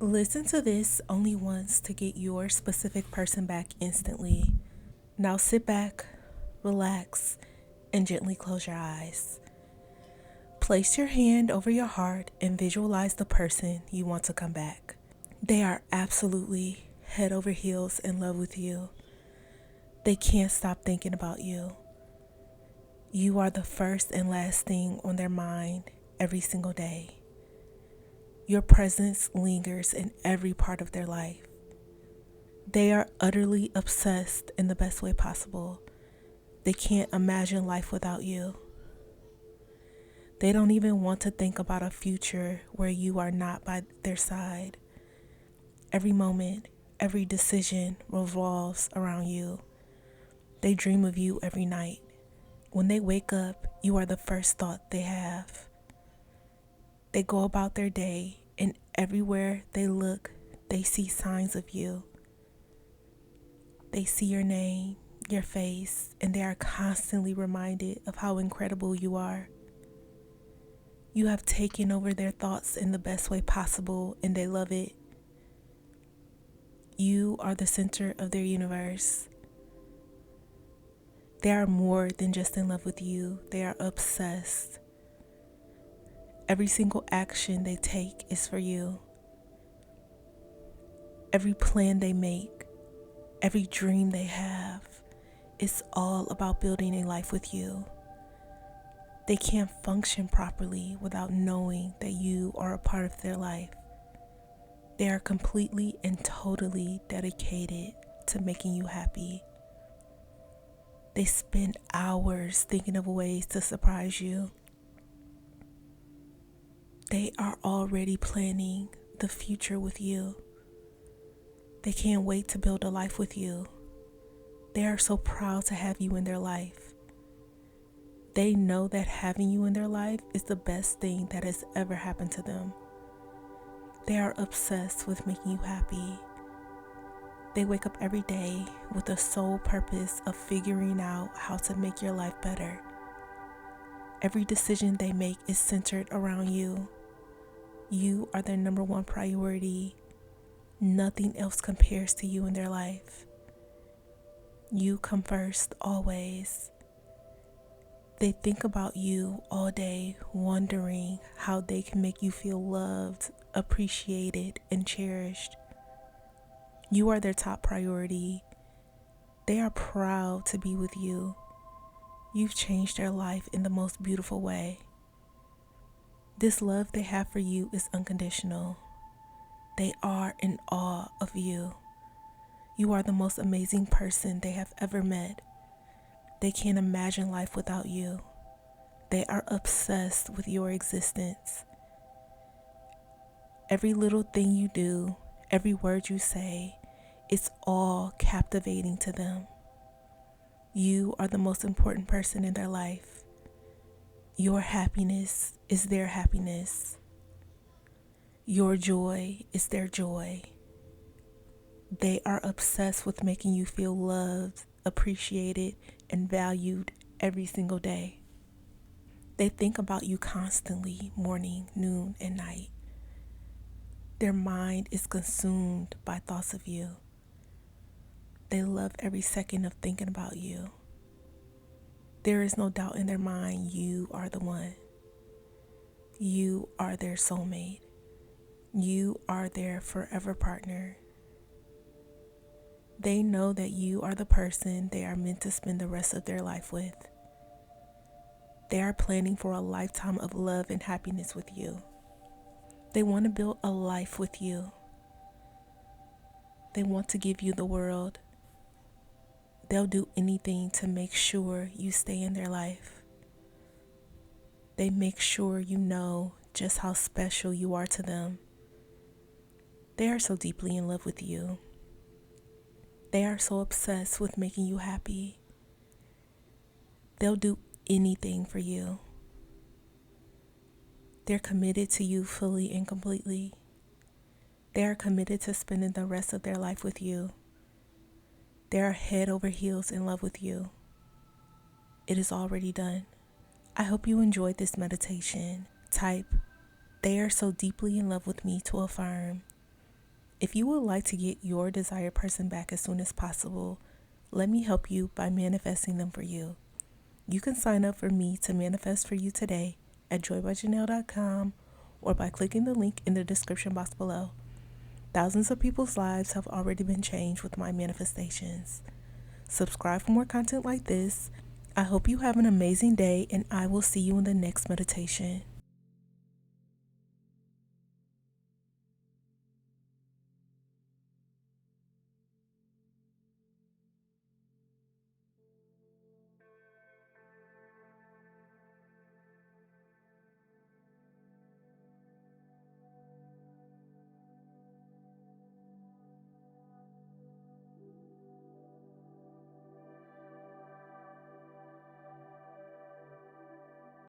Listen to this only once to get your specific person back instantly. Now sit back, relax, and gently close your eyes. Place your hand over your heart and visualize the person you want to come back. They are absolutely head over heels in love with you. They can't stop thinking about you. You are the first and last thing on their mind every single day. Your presence lingers in every part of their life. They are utterly obsessed in the best way possible. They can't imagine life without you. They don't even want to think about a future where you are not by their side. Every moment, every decision revolves around you. They dream of you every night. When they wake up, you are the first thought they have. They go about their day, and everywhere they look, they see signs of you. They see your name, your face, and they are constantly reminded of how incredible you are. You have taken over their thoughts in the best way possible, and they love it. You are the center of their universe. They are more than just in love with you. They are obsessed. Every single action they take is for you. Every plan they make, every dream they have, it's all about building a life with you. They can't function properly without knowing that you are a part of their life. They are completely and totally dedicated to making you happy. They spend hours thinking of ways to surprise you. They are already planning the future with you. They can't wait to build a life with you. They are so proud to have you in their life. They know that having you in their life is the best thing that has ever happened to them. They are obsessed with making you happy. They wake up every day with the sole purpose of figuring out how to make your life better. Every decision they make is centered around you. You are their number one priority. Nothing else compares to you in their life. You come first always. They think about you all day, wondering how they can make you feel loved, appreciated, and cherished. You are their top priority. They are proud to be with you. You've changed their life in the most beautiful way. This love they have for you is unconditional. They are in awe of you. You are the most amazing person they have ever met. They can't imagine life without you. They are obsessed with your existence. Every little thing you do, every word you say, it's all captivating to them. You are the most important person in their life. Your happiness is their happiness. Your joy is their joy. They are obsessed with making you feel loved, appreciated, and valued every single day. They think about you constantly, morning, noon, and night. Their mind is consumed by thoughts of you. They love every second of thinking about you. There is no doubt in their mind you are the one. You are their soulmate. You are their forever partner. They know that you are the person they are meant to spend the rest of their life with. They are planning for a lifetime of love and happiness with you. They want to build a life with you. They want to give you the world. They'll do anything to make sure you stay in their life. They make sure you know just how special you are to them. They are so deeply in love with you. They are so obsessed with making you happy. They'll do anything for you. They're committed to you fully and completely. They are committed to spending the rest of their life with you. They are head over heels in love with you. It is already done. I hope you enjoyed this meditation. Type, "They are so deeply in love with me" to affirm. If you would like to get your desired person back as soon as possible, let me help you by manifesting them for you. You can sign up for me to manifest for you today at joybyjanell.com or by clicking the link in the description box below. Thousands of people's lives have already been changed with my manifestations. Subscribe for more content like this. I hope you have an amazing day, and I will see you in the next meditation.